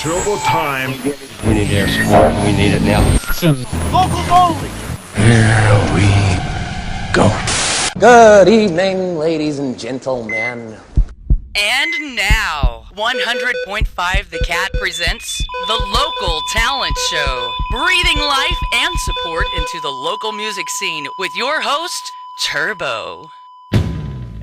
Turbo time. We need air support. We need it now. Locals only. Here we go. Good evening, ladies and gentlemen. And now, 100.5 The KATT presents the Local Talent Show, breathing life and support into the local music scene with your host, Turbo.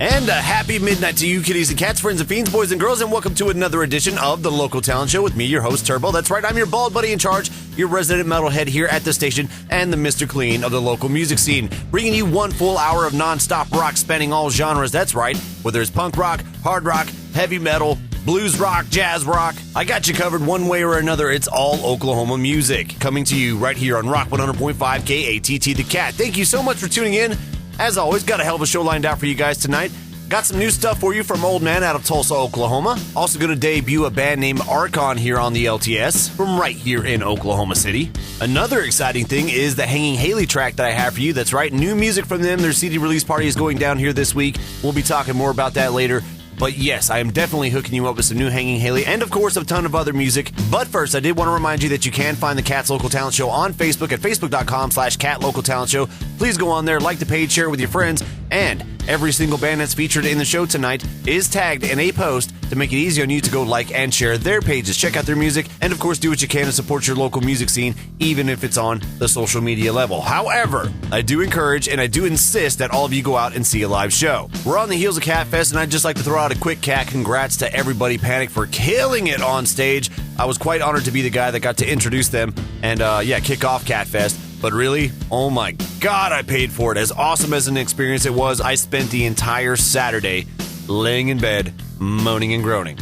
And a happy midnight to you, kitties and cats, friends and fiends, boys and girls, and welcome to another edition of the Local Talent Show with me, your host, Turbo. That's right, I'm your bald buddy in charge, your resident metalhead here at the station, and the Mr. Clean of the local music scene, bringing you one full hour of non-stop rock spanning all genres. That's right, whether it's punk rock, hard rock, heavy metal, blues rock, jazz rock, I got you covered one way or another. It's all Oklahoma music, coming to you right here on Rock 100.5 KATT The KATT. Thank you so much for tuning in. As always, got a hell of a show lined out for you guys tonight. Got some new stuff for you from Oldman out of Tulsa, Oklahoma. Also going to debut a band named Arkhon here on the LTS from right here in Oklahoma City. Another exciting thing is the Hanging Hayley track that I have for you. That's right, new music from them. Their CD release party is going down here this week. We'll be talking more about that later. But yes, I am definitely hooking you up with some new Hanging Hayley and, of course, a ton of other music. But first, I did want to remind you that you can find the KATT's Local Talent Show on Facebook at facebook.com/KATTLocalTalentShow. Please go on there, like the page, share it with your friends, and every single band that's featured in the show tonight is tagged in a post to make it easy on you to go like and share their pages, check out their music, and of course do what you can to support your local music scene, even if it's on the social media level. However, I do encourage and I do insist that all of you go out and see a live show. We're on the heels of KATT Fest, and I'd just like to throw out a quick KATT congrats to everybody Panic for killing it on stage. I was quite honored to be the guy that got to introduce them and kick off KATT Fest. But really, oh my God, I paid for it. As awesome as an experience it was, I spent the entire Saturday laying in bed, moaning and groaning,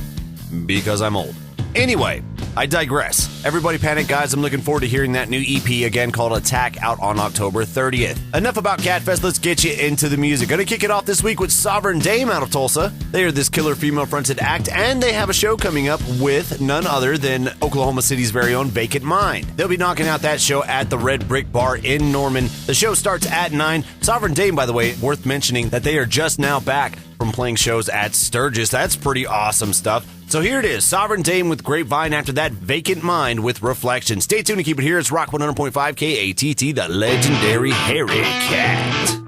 because I'm old. Anyway, I digress. Everybody panic, guys. I'm looking forward to hearing that new EP again called Attack out on October 30th. Enough about KATT Fest. Let's get you into the music. Gonna kick it off this week with Sovereign Dame out of Tulsa. They are this killer female-fronted act, and they have a show coming up with none other than Oklahoma City's very own Vacant Mind. They'll be knocking out that show at the Red Brick Bar in Norman. The show starts at 9. Sovereign Dame, by the way, worth mentioning that they are just now back from playing shows at Sturgis. That's pretty awesome stuff. So here it is, Sovereign Dame with Grapevine, after that Vacant Mind with Reflection. Stay tuned and keep it here. It's Rock 100.5 KATT, the legendary Harry Cat.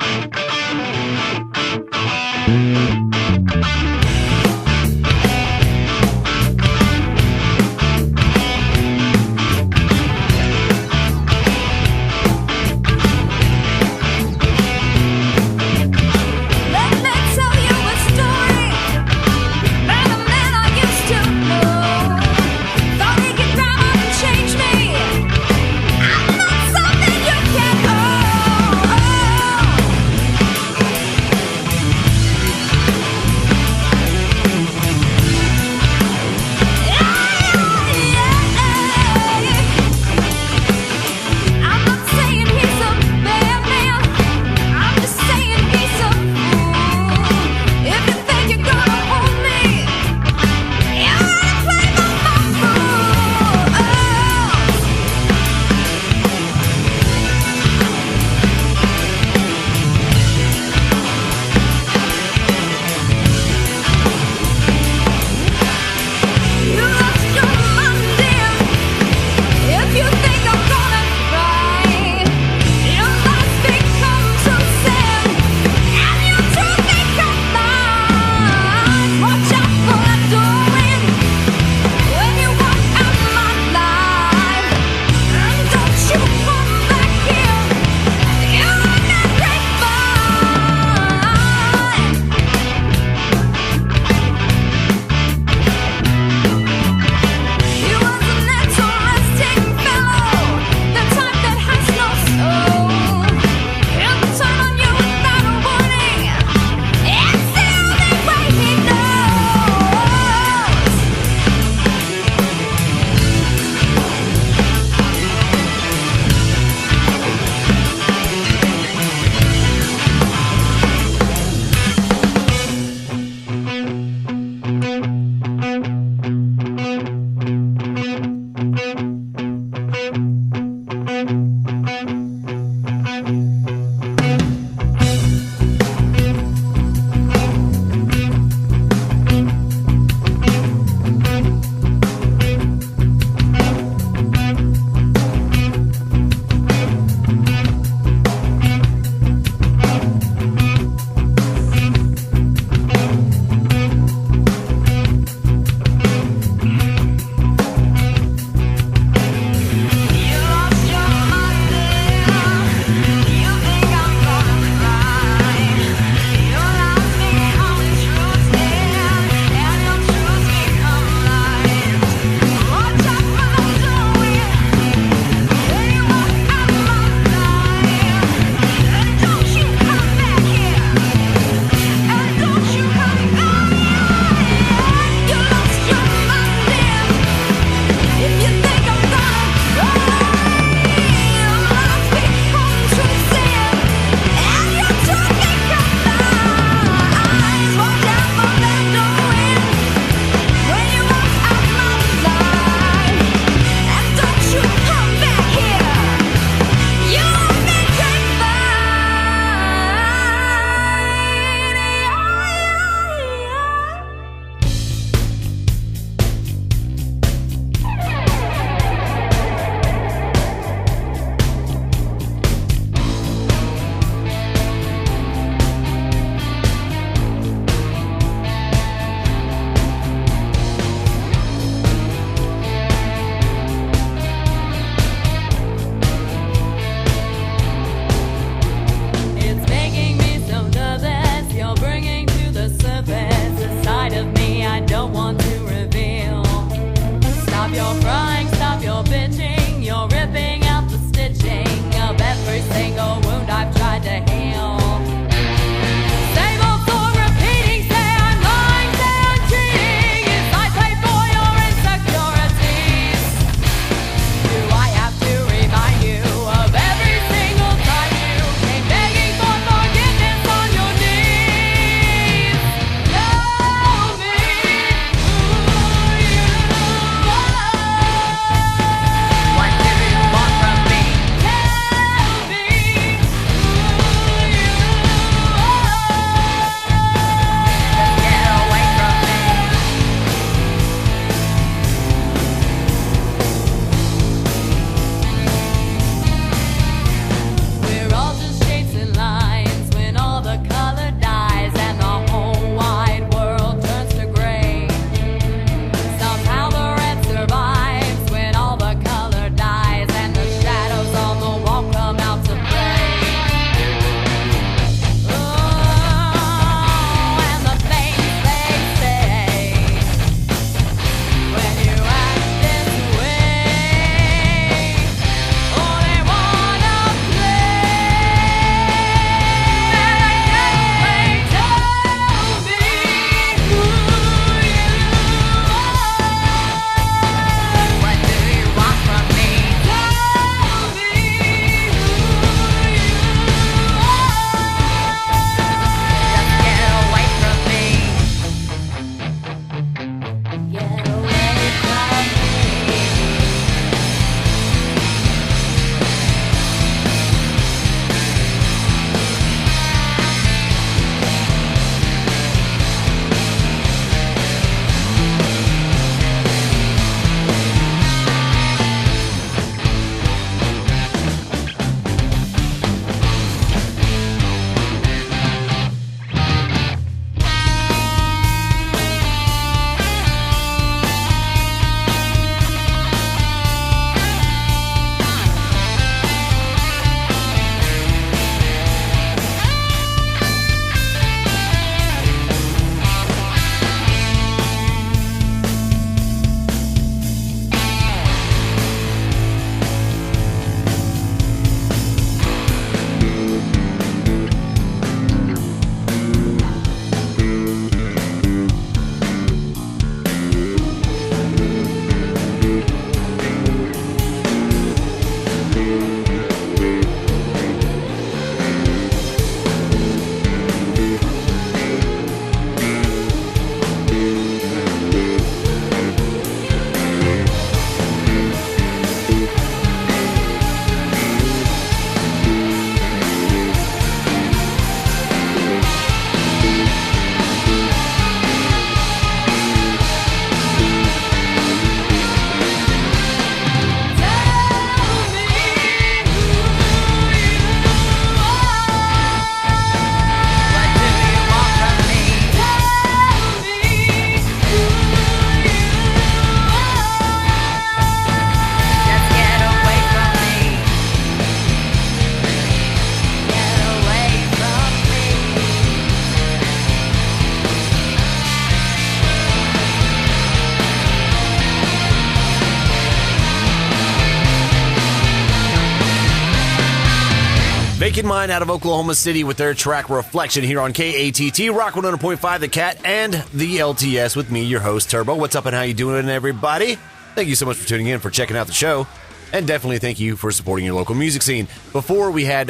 Vacant Mind out of Oklahoma City with their track Reflection here on KATT, Rock 100.5, The KATT, and the LTS with me, your host, Turbo. What's up and how you doing, everybody? Thank you so much for tuning in, for checking out the show, and definitely thank you for supporting your local music scene. Before we had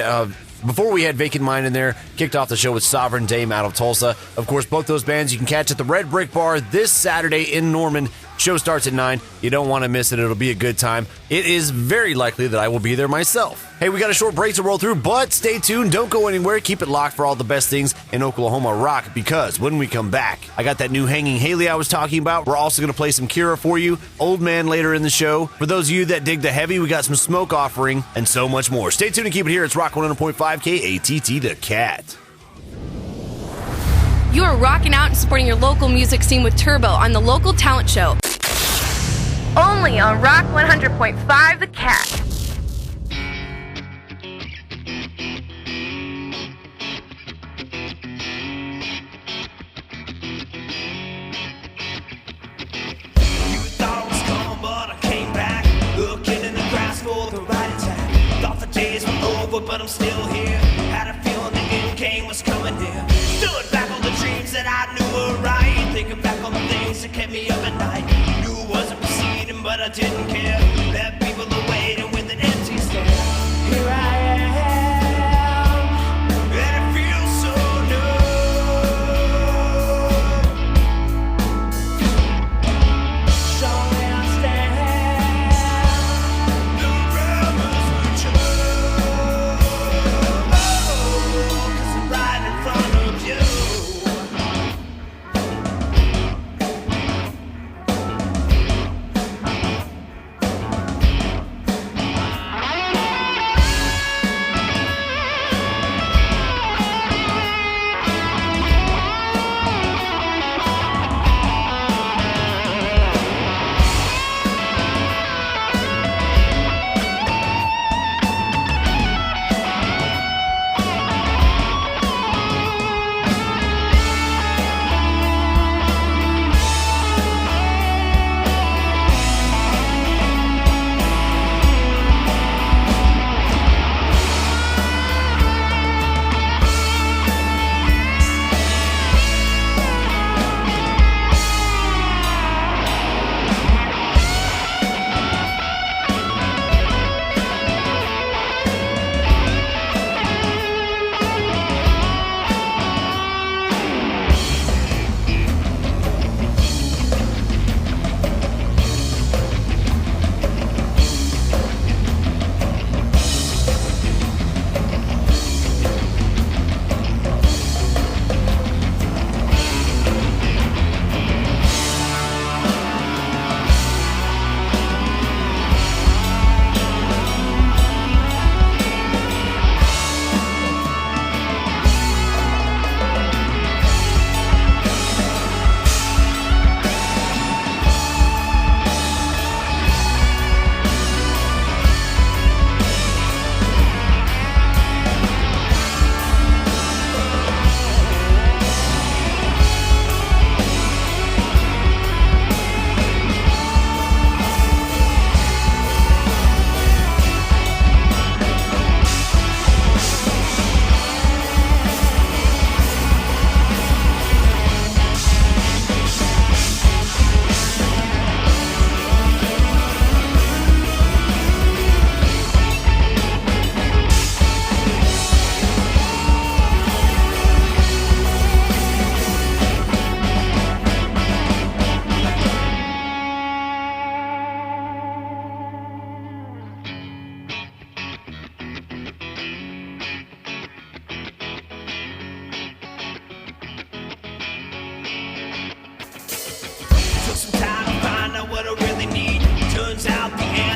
Vacant Mind in there, kicked off the show with Sovereign Dame out of Tulsa. Of course, both those bands you can catch at the Red Brick Bar this Saturday in Norman. Show starts at 9. You don't want to miss it. It'll be a good time. It is very likely that I will be there myself. Hey, we got a short break to roll through, but stay tuned. Don't go anywhere. Keep it locked for all the best things in Oklahoma rock, because when we come back, I got that new Hanging Hayley I was talking about. We're also going to play some Kirra for you. Oldman later in the show. For those of you that dig the heavy, we got some Smoke Offering and so much more. Stay tuned and keep it here. It's Rock 100.5 KATT, The KATT. You are rocking out and supporting your local music scene with Turbo on the Local Talent Show. Only on Rock 100.5 The KATT. But I'm still here. Had a feeling the end game was coming near. Stood back on the dreams that I knew were right. Thinking back on the things that kept me up at night. Knew it wasn't proceeding, but I didn't care. Left people waiting with an empty stare. Here I am, and it feels so new. Surely I stand. The rebels were true. Right in front of you.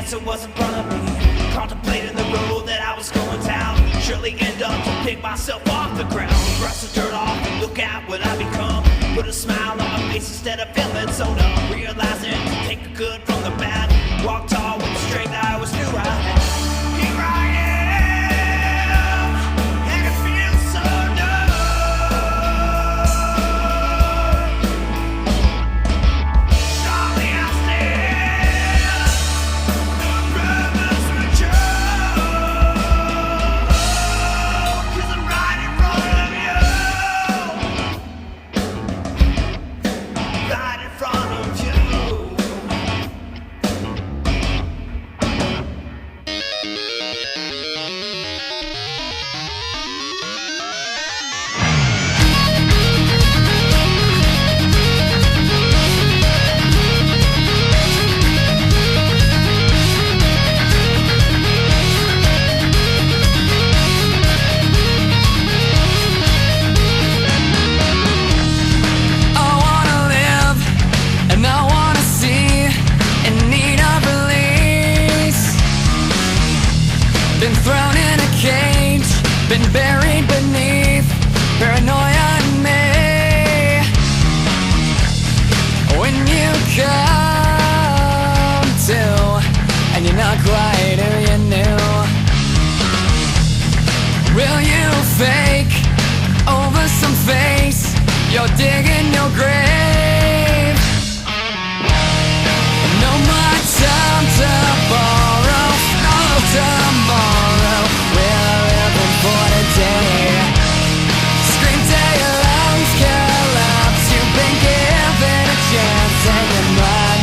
It wasn't front of me. Contemplating the road that I was going down. Surely end up to pick myself off the ground. Brush the dirt off and look at what I become. Put a smile on my face instead of feeling so numb. Realizing to take the good from the bad. Walk tall with the strength I always knew I had. Here I am, and it feels so new. Surely I stand. The rebels return. come to, and you're not quite who you knew. Will you fake over some face? You're digging your grave. No more time to borrow, no tomorrow. We're living for today. Scream till your lungs collapse. You've been given a chance and you might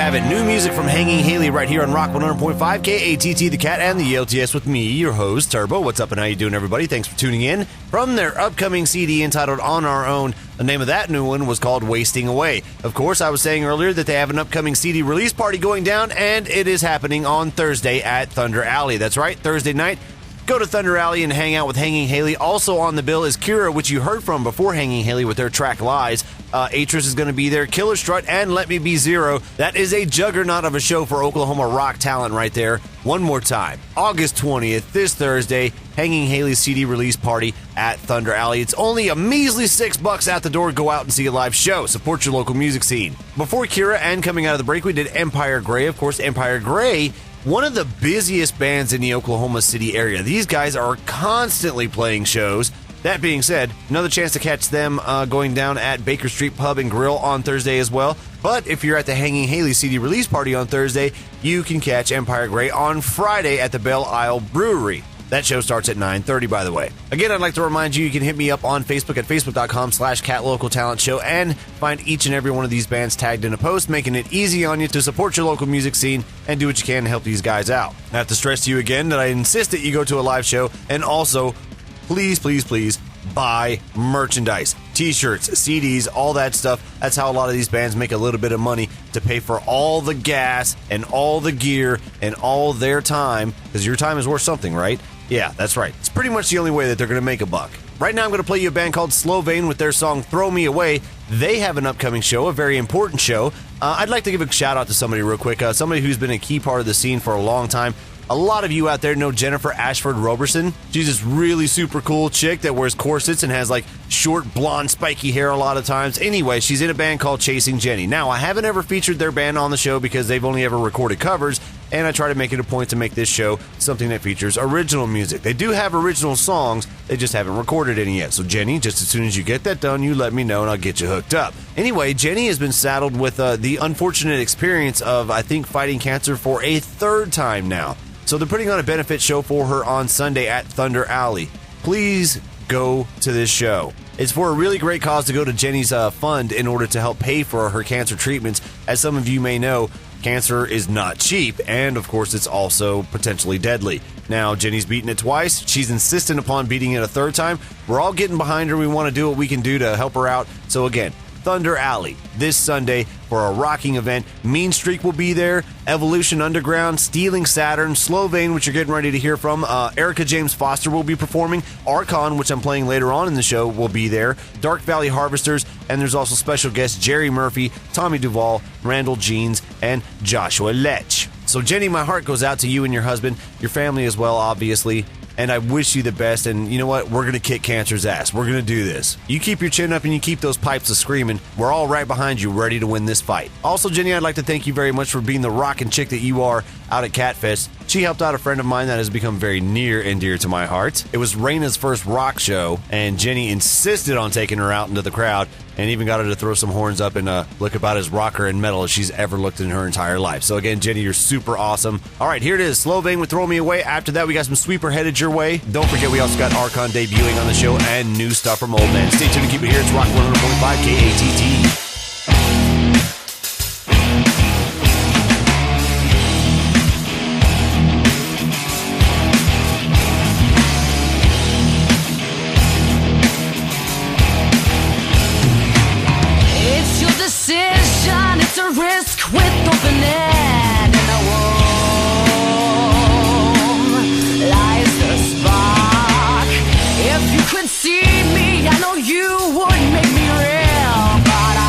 have it. New music from Hanging Hayley right here on Rock 100.5, KATT, the Cat, and the LTS with me, your host, Turbo. What's up and how you doing, everybody? Thanks for tuning in. From their upcoming CD entitled On Our Own, the name of that new one was called Wasting Away. Of course, I was saying earlier that they have an upcoming CD release party going down, and it is happening on Thursday at Thunder Alley. That's right, Thursday night. Go to Thunder Alley and hang out with Hanging Hayley. Also on the bill is Kirra, which you heard from before Hanging Hayley with their track Lies. Atris is going to be there, Killer Strut, and Let Me Be Zero. That is a juggernaut of a show for Oklahoma rock talent right there. One more time, August 20th, this Thursday, Hanging Hayley's CD release party at Thunder Alley. It's only a measly $6 out the door. Go out and see a live show. Support your local music scene. Before Kirra and coming out of the break, we did Empire Grey. Of course, Empire Grey, one of the busiest bands in the Oklahoma City area. These guys are constantly playing shows. That being said, another chance to catch them going down at Baker Street Pub and Grill on Thursday as well. But if you're at the Hanging Hayley CD release party on Thursday, you can catch Empire Grey on Friday at the Belle Isle Brewery. That show starts at 9:30, by the way. Again, I'd like to remind you, you can hit me up on Facebook at facebook.com/KattLocalTalentShow and find each and every one of these bands tagged in a post, making it easy on you to support your local music scene and do what you can to help these guys out. I have to stress to you again that I insist that you go to a live show, and also, please, please, please, buy merchandise. T-shirts, CDs, all that stuff. That's how a lot of these bands make a little bit of money to pay for all the gas and all the gear and all their time, because your time is worth something, right? Yeah, that's right. It's pretty much the only way that they're going to make a buck. Right now I'm going to play you a band called Slowvein with their song Throw Me Away. They have an upcoming show, a very important show. I'd like to give a shout out to somebody real quick, somebody who's been a key part of the scene for a long time. A lot of you out there know Jennifer Ashford Roberson. She's this really super cool chick that wears corsets and has like short blonde spiky hair a lot of times. Anyway, she's in a band called Chasing Jenny. Now, I haven't ever featured their band on the show because they've only ever recorded covers, and I try to make it a point to make this show something that features original music. They do have original songs, they just haven't recorded any yet. So Jenny, just as soon as you get that done, you let me know and I'll get you hooked up. Anyway, Jenny has been saddled with the unfortunate experience of, I think, fighting cancer for a third time now. So they're putting on a benefit show for her on Sunday at Thunder Alley. Please go to this show. It's for a really great cause to go to Jenny's fund in order to help pay for her cancer treatments. As some of you may know, cancer is not cheap, and of course it's also potentially deadly. Now, Jenny's beaten it twice. She's insistent upon beating it a third time. We're all getting behind her. We want to do what we can do to help her out. So again, Thunder Alley this Sunday for a rocking event. Mean Streak will be there, Evolution Underground, Stealing Saturn, Slowvein, which you're getting ready to hear from, Erica James Foster will be performing, Arkhon, which I'm playing later on in the show, will be there, Dark Valley Harvesters, and there's also special guests Jerry Murphy, Tommy Duvall, Randall Jeans, and Joshua Lech. So Jenny, my heart goes out to you and your husband, your family as well, obviously. And I wish you the best, and you know what? We're going to kick cancer's ass. We're going to do this. You keep your chin up and you keep those pipes a-screaming. We're all right behind you, ready to win this fight. Also, Jenny, I'd like to thank you very much for being the rockin' chick that you are out at Catfest. She helped out a friend of mine that has become very near and dear to my heart. It was Raina's first rock show, and Jenny insisted on taking her out into the crowd, and even got her to throw some horns up and look about as rocker and metal as she's ever looked in her entire life. So again, Jenny, you're super awesome. All right, here it is. Slowvein with Throw Me Away. After that, we got some Sweeper headed your way. Don't forget, we also got Arkhon debuting on the show and new stuff from Oldman. Stay tuned and keep it here. It's Rock 100.5 KATT. Risk with open end in the womb lies the spark. If you could see me, I know you would make me real, but I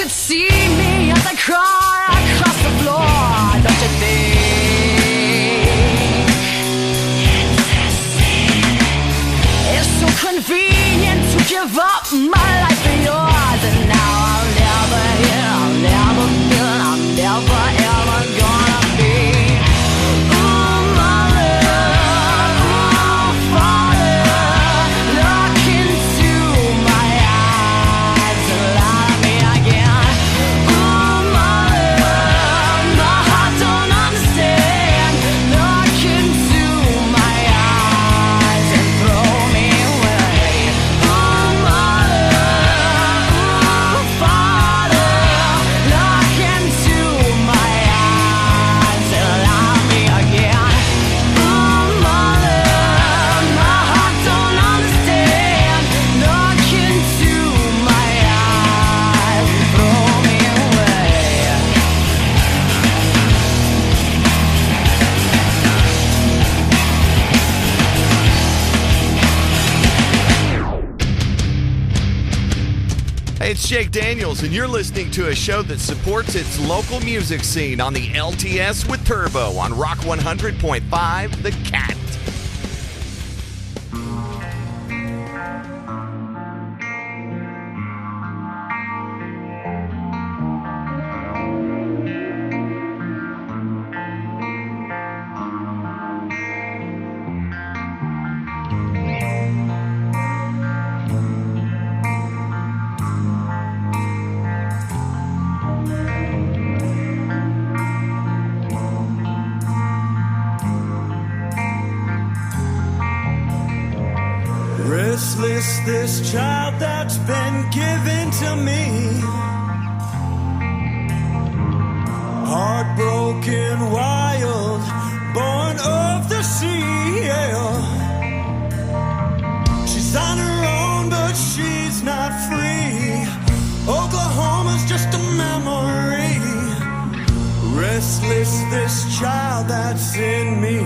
can see me as I crawl across the floor, don't you think? It's so convenient to give up my life for yours, and now I'll never hear, I'll never feel, I'm never ever gonna be. Ooh, mother, ooh, father, look into my eyes and lie me again. Ooh, mother, my heart don't understand. Look into my eyes and throw me away. Ooh, mother, ooh, father, look into my eyes and lie me again. Ooh, mother, my heart don't understand. Look into my eyes and throw me away. Hey, it's Jake Daniels, and you're listening to a show that supports its local music scene on the LTS with Turbo on Rock 100.5 The KATT. Restless, this child that's been given to me. Heartbroken, wild, born of the sea, yeah. She's on her own, but she's not free. Oklahoma's just a memory. Restless, this child that's in me.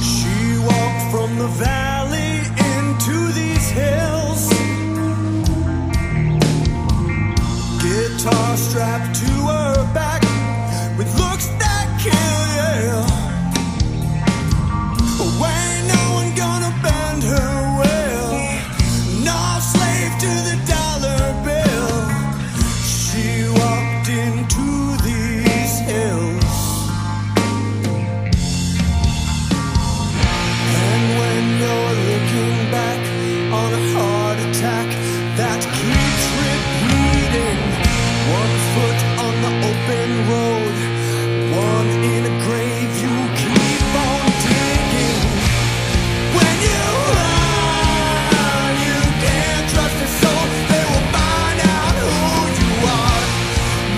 She walked from the valley into these hills, guitar strapped to her back with looks that kill, yeah. But ain't no one gonna bend her will, no slave to the dollar bill. She walked into these hills, and when you're looking back on a heart attack that keeps repeating, one foot on the open road, one in a grave you keep on digging. When you run, you can't trust a soul, they will find out who you are.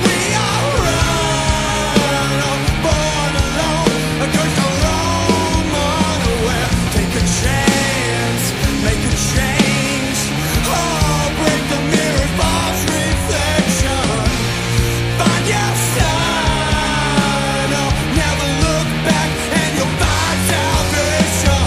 We are run, born alone, against our own unaware. Take a chance, make a change, oh, break the mirror's false reflection. Find your sign, oh, never look back, and you'll find salvation.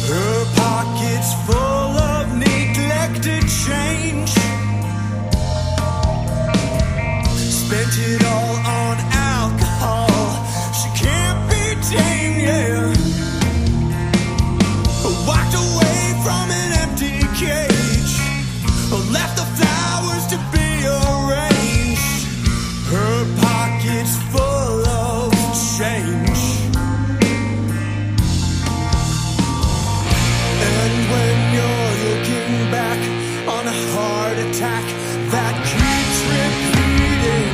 Her pockets full of neglected change, spent it all on alcohol. She can't be tamed, yeah. Walked away from an empty cage, left the flowers to be arranged. Her pockets full of change. And when you're looking back on a heart attack that keeps repeating,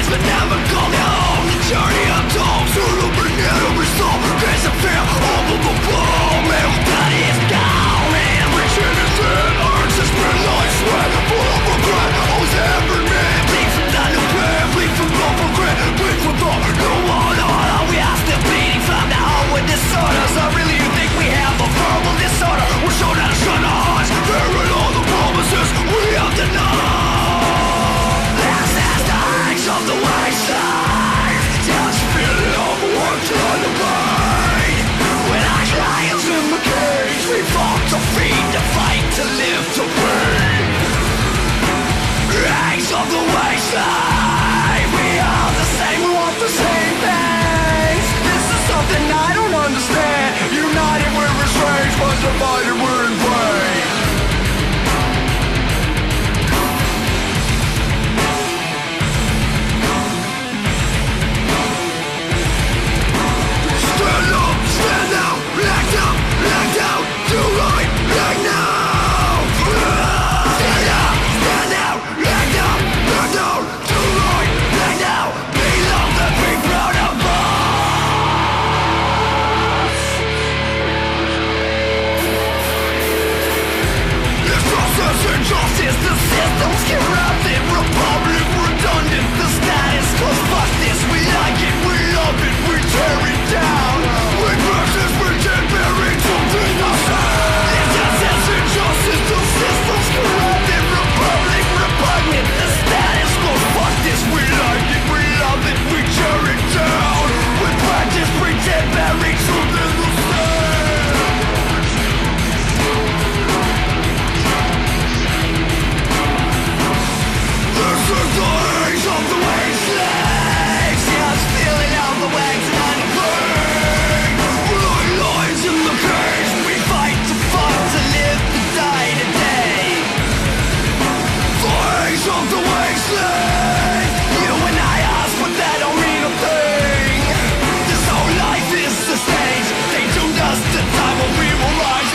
lies but never call you home. The journey of dogs who look beneath every soul. There's a fear over the ball. Everybody is gone. And reaching is dead. Earth has been like sweat. Full of regret. Always every man. Bleed from the new pain. Bleed from love regret. Bleed from the new one. We are still bleeding from the heart with disorders. Or really you think we have a verbal disorder? We're shown how to shut our hearts. Burying all the promises we have denied. This is the edge of the wasteland. Just feeling of work on the brain. When our clients in the cage, we fought to feed, to fight, to live, to breathe. Edge of the wasteland. We are the same, we want the same things. This is something I don't understand. United we're estranged, but divided we're in vain. Stand up, stand out, act out, do right, act now. Stand up, stand out, act out, do right, act now. Be loved and be proud of us. This process injustice, the system's corrupted, republic redundant, the status quo. Fuck this, we like it, we love it, we tear it down. We versus pretend buried something outside. This is injustice, the system's corrupted, republic repugnant, the status quo. Fuck this, we like it, we love it, we tear it down. We practice pretend buried something outside. This is the age of the wasteland. Just feeling out the wags and unafraid. Blood lines in the cage. We fight to fuck, to live, to die today. The age of the wasteland. You and I ask, but that don't mean a thing. This whole life is the stage. They doomed us to time when we will rise.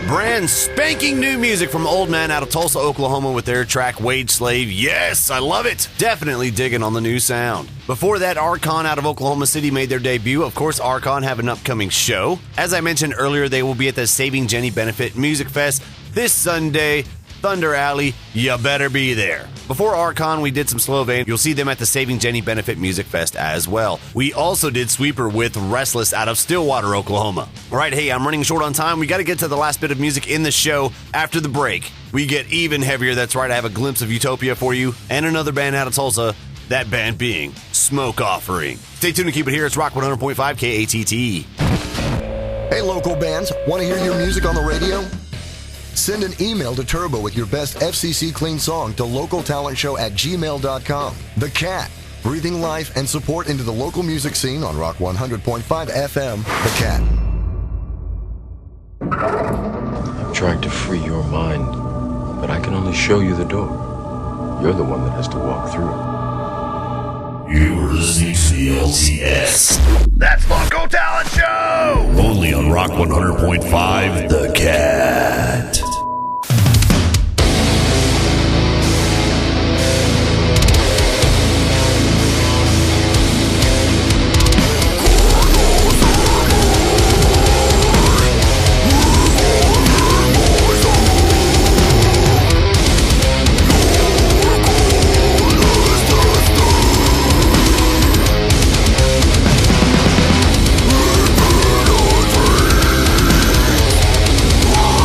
Brand spanking new music from Oldman out of Tulsa, Oklahoma with their track Wage Slave. Yes, I love it. Definitely digging on the new sound. Before that, Arkhon out of Oklahoma City made their debut. Of course, Arkhon have an upcoming show. As I mentioned earlier, they will be at the Saving Jenny Benefit Music Fest this Sunday. Thunder Alley, you better be there. Before Arkhon, we did some Slowvein. You'll see them at the Saving Jenny Benefit Music Fest as well. We also did Sweeper with Restless out of Stillwater, Oklahoma. All right, hey, I'm running short on time. We got to get to the last bit of music in the show. After the break, we get even heavier. That's right, I have a glimpse of Utopia for you and another band out of Tulsa, that band being Smoke Offering. Stay tuned and keep it here. It's Rock 100.5 KATT. Hey, local bands, want to hear your music on the radio? Send an email to Turbo with your best FCC clean song to localtalentshow@gmail.com. The KATT, breathing life and support into the local music scene on Rock 100.5 FM. The KATT. I'm trying to free your mind, but I can only show you the door. You're the one that has to walk through it. You're listening to the LTS. That's Local Talent Show! Only on Rock 100.5, The KATT. Whoa!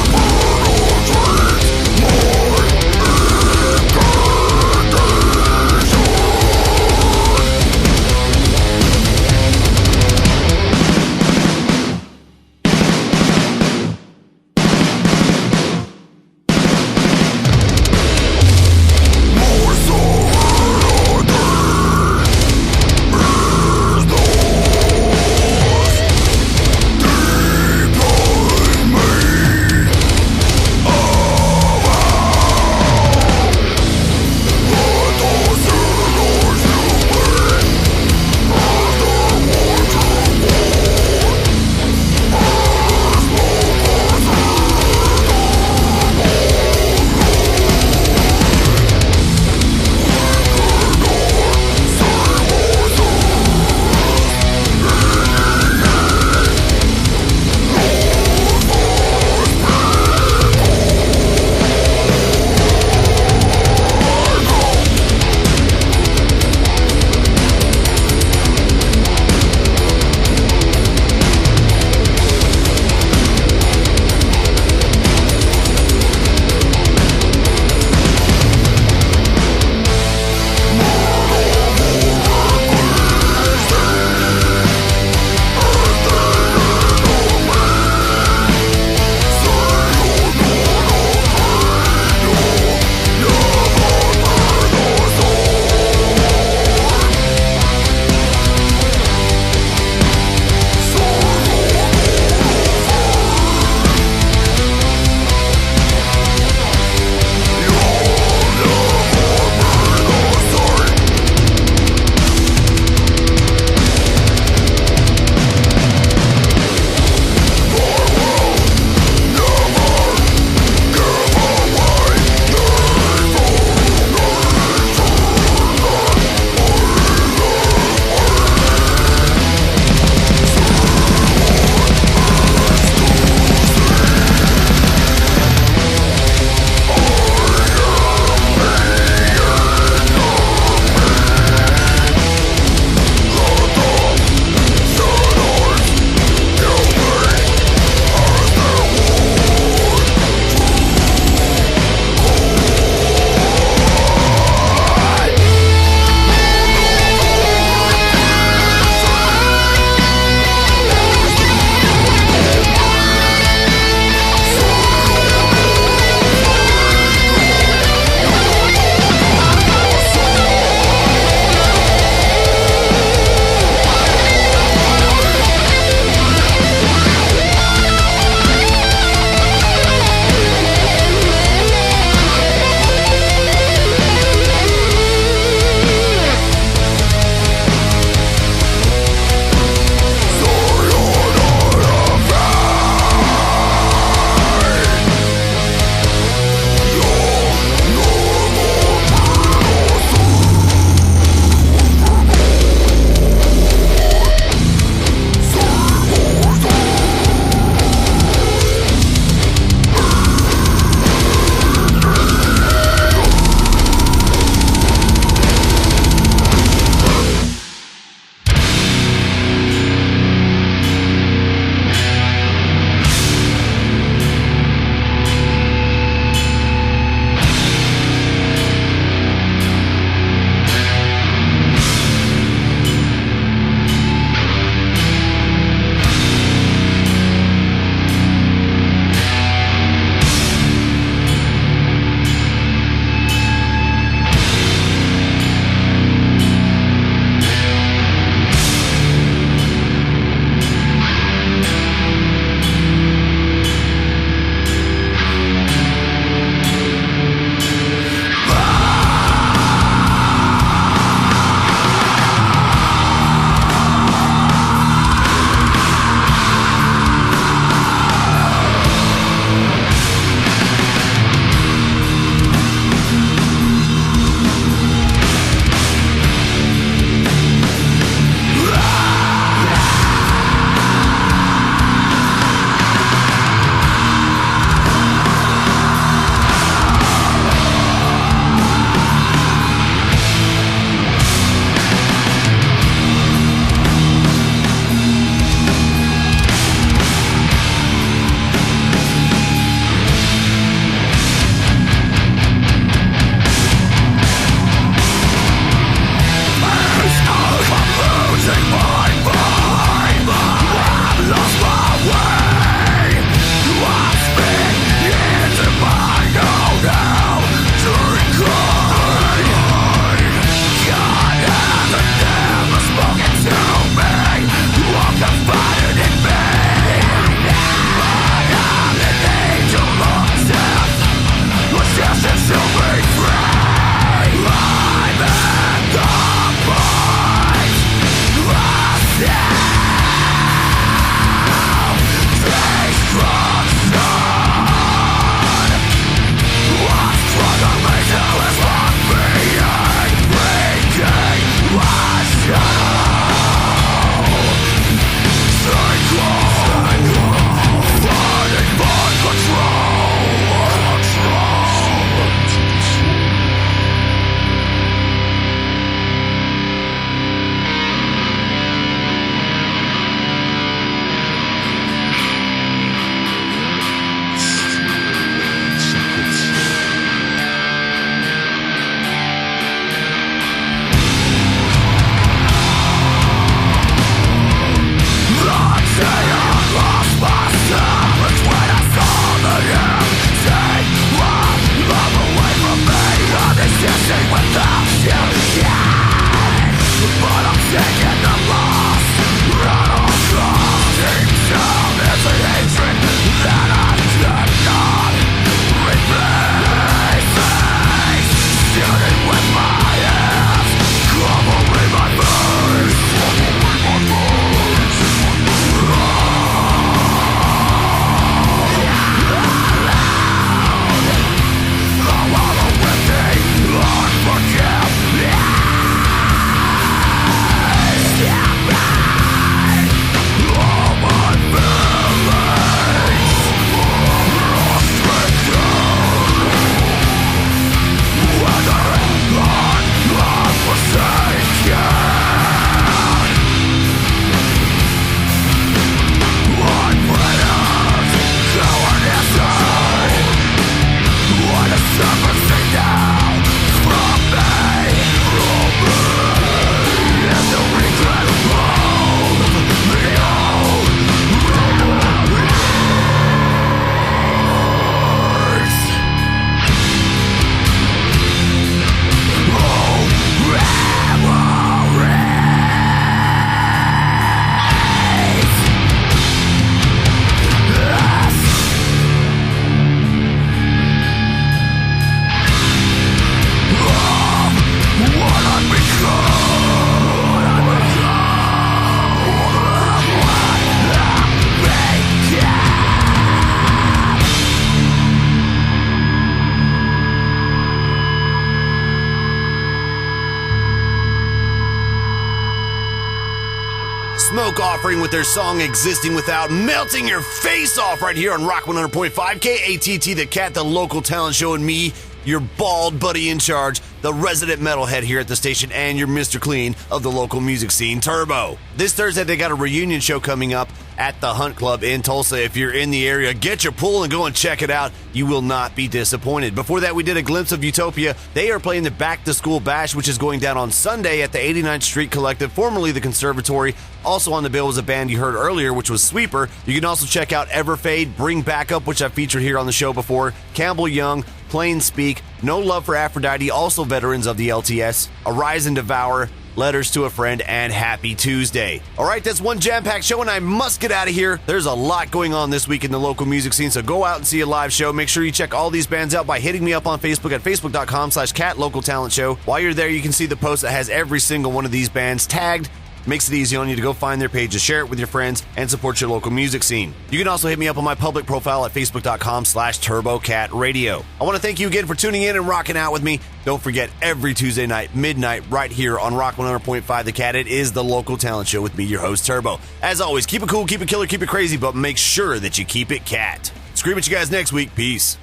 Smoke offering with their song Existing Without, melting your face off right here on Rock 100.5, KATT, the KATT, the local talent show, and me, your bald buddy in charge, the resident metalhead here at the station, and your Mr. Clean of the local music scene, Turbo. This Thursday, they got a reunion show coming up at the Hunt Club in Tulsa. If you're in the area, get your pool and go and check it out. You will not be disappointed. Before that, we did a glimpse of Utopia. They are playing the Back to School Bash, which is going down on Sunday at the 89th Street Collective, formerly the Conservatory. Also on the bill was a band you heard earlier, which was Sweeper. You can also check out Everfade, Bring Back Up, which I've featured here on the show before, Campbell Young, Plain Speak, No Love for Aphrodite, also veterans of the LTS, Arise and Devour, Letters to a Friend, and Happy Tuesday. All right, that's one jam-packed show, and I must get out of here. There's a lot going on this week in the local music scene, so go out and see a live show. Make sure you check all these bands out by hitting me up on Facebook at facebook.com/KATT Local Talent Show. While you're there, you can see the post that has every single one of these bands tagged. Makes it easy on you to go find their pages, share it with your friends, and support your local music scene. You can also hit me up on my public profile at facebook.com/TurboCatRadio. I want to thank you again for tuning in and rocking out with me. Don't forget, every Tuesday night, midnight, right here on Rock 100.5 The KATT, it is the local talent show with me, your host, Turbo. As always, keep it cool, keep it killer, keep it crazy, but make sure that you keep it KATT. Scream at you guys next week. Peace.